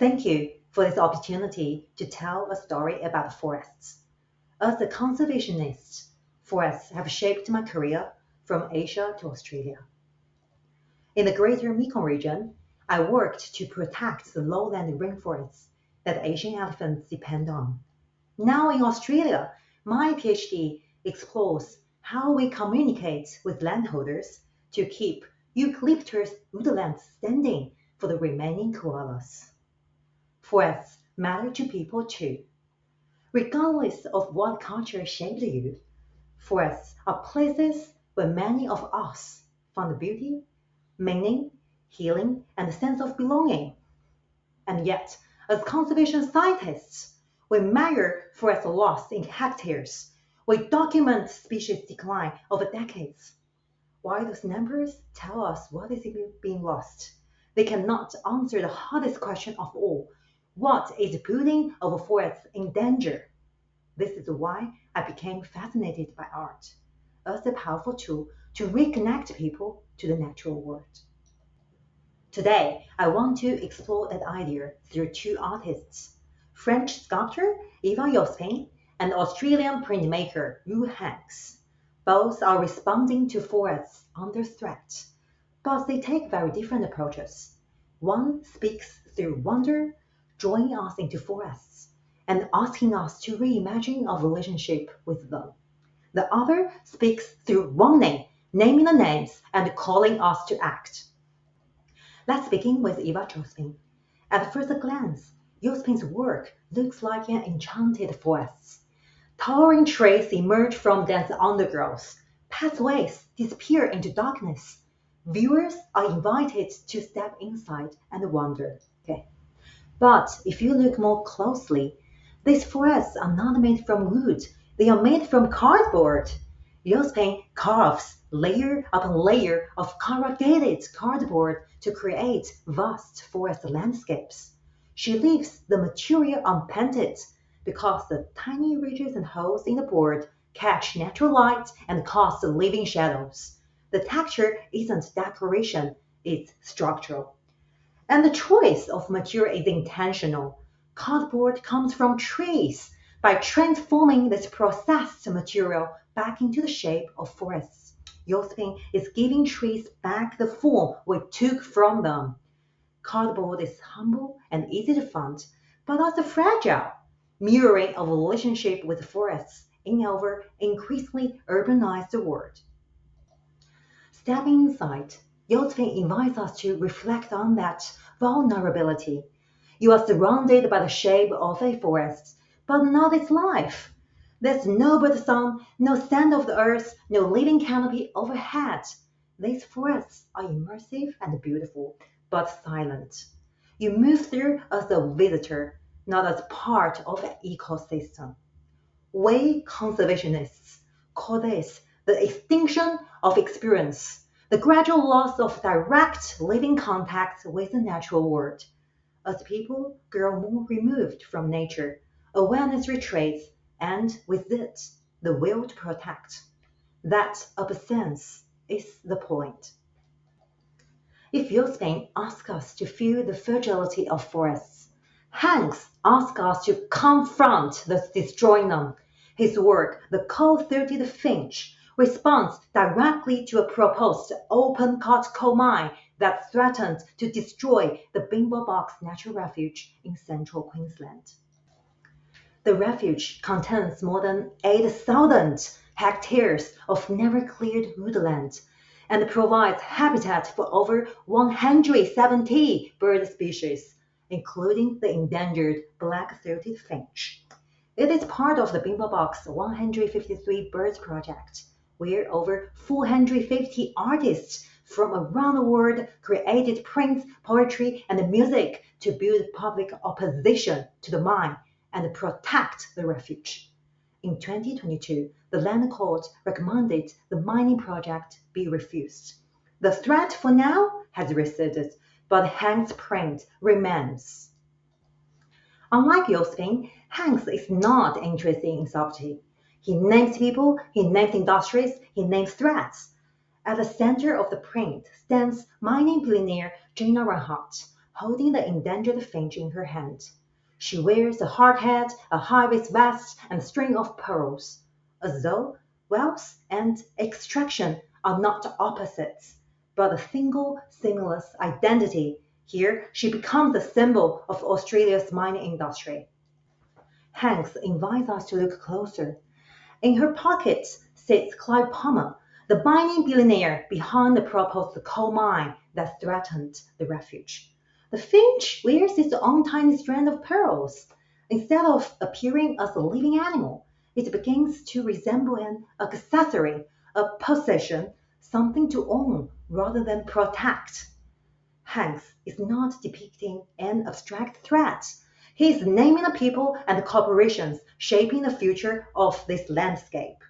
Thank you for this opportunity to tell a story about forests. As a conservationist, forests have shaped my career from Asia to Australia. In the greater Mekong region, I worked to protect the lowland rainforests that Asian elephants depend on. Now in Australia, my PhD explores how we communicate with landholders to keep eucalyptus woodlands standing for the remaining koalas. Forests matter to people too. Regardless of what culture shaped you, forests are places where many of us find beauty, meaning, healing, and a sense of belonging. And yet, as conservation scientists, we measure forest loss in hectares. We document species decline over decades. While those numbers tell us what is being lost, they cannot answer the hardest question of all. What is putting our forests in danger? This is why I became fascinated by art as a powerful tool to reconnect people to the natural world. Today, I want to explore that idea through two artists, French sculptor Eva Jospin and Australian printmaker Wu Hanks. Both are responding to forests under threat, but they take very different approaches. One speaks through wonder, drawing us into forests and asking us to reimagine our relationship with them. The other speaks through warning, naming the names and calling us to act. Let's begin with Eva Jospin. At first glance, Jospin's work looks like an enchanted forest. Towering trees emerge from dense undergrowth. Pathways disappear into darkness. Viewers are invited to step inside and wonder. Okay. But if you look more closely, these forests are not made from wood. They are made from cardboard. Jospin carves layer upon layer of corrugated cardboard to create vast forest landscapes. She leaves the material unpainted because the tiny ridges and holes in the board catch natural light and cast living shadows. The texture isn't decoration, it's structural. And the choice of material is intentional. Cardboard comes from trees. By transforming this processed material back into the shape of forests, Jospin is giving trees back the form we took from them. Cardboard is humble and easy to find, but also fragile, mirroring our relationship with forests in our increasingly urbanized world. Stepping inside, Jospin invites us to reflect on that vulnerability. You are surrounded by the shape of a forest, but not its life. There's no bird song, no sound of the earth, no living canopy overhead. These forests are immersive and beautiful, but silent. You move through as a visitor, not as part of an ecosystem. We conservationists call this the extinction of experience, the gradual loss of direct living contact with the natural world. As people grow more removed from nature, awareness retreats, and with it, the will to protect. That absence is the point. If Jospin asks us to feel the fragility of forests, Hanks asks us to confront the destroying them. His work, The Coal-Throated Finch, responds directly to a proposed open-cut coal mine that threatened to destroy the Bimba Box Natural Refuge in central Queensland. The refuge contains more than 8,000 hectares of never-cleared woodland and provides habitat for over 170 bird species, including the endangered black-throated finch. It is part of the Bimba Box 153 Birds Project, where over 450 artists from around the world created prints, poetry, and music to build public opposition to the mine and protect the refuge. In 2022, the Land Court recommended the mining project be refused. The threat for now has receded, but Hanks' print remains. Unlike Jospin, Hanks is not interested in subtlety. He names people, he names industries, he names threats. At the center of the print stands mining billionaire Gina Rinehart, holding the endangered finch in her hand. She wears a hard hat, a high-waist vest, and a string of pearls, as though wealth and extraction are not opposites, but a single, seamless identity. Here, she becomes a symbol of Australia's mining industry. Hanks invites us to look closer. In her pocket sits Clive Palmer, the mining billionaire behind the proposed coal mine that threatened the refuge. The finch wears its own tiny strand of pearls. Instead of appearing as a living animal, it begins to resemble an accessory, a possession, something to own rather than protect. Hanks is not depicting an abstract threat. He is naming the people and the corporations shaping the future of this landscape.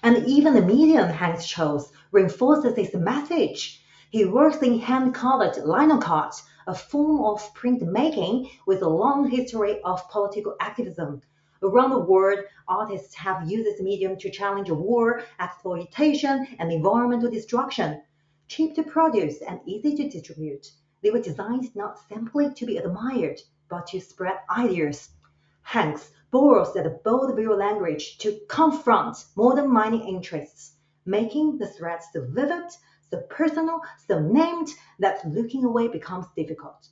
And even the medium Hanks chose reinforces his message. He works in hand-colored linocut, a form of printmaking with a long history of political activism. Around the world, artists have used this medium to challenge war, exploitation, and environmental destruction. Cheap to produce and easy to distribute, they were designed not simply to be admired, but to spread ideas. Hanks borrows that bold visual language to confront modern mining interests, making the threats so vivid, so personal, so named that looking away becomes difficult.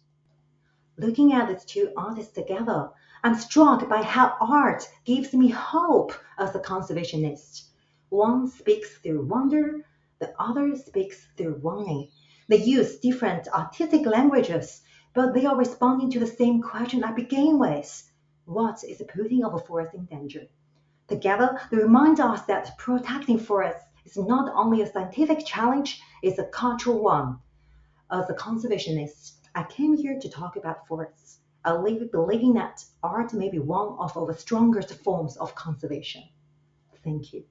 Looking at these two artists together, I'm struck by how art gives me hope as a conservationist. One speaks through wonder, the other speaks through longing. They use different artistic languages, but they are responding to the same question I began with. What is the putting of a forest in danger? Together, they remind us that protecting forests is not only a scientific challenge, it's a cultural one. As a conservationist, I came here to talk about forests. I live believing that art may be one of our strongest forms of conservation. Thank you.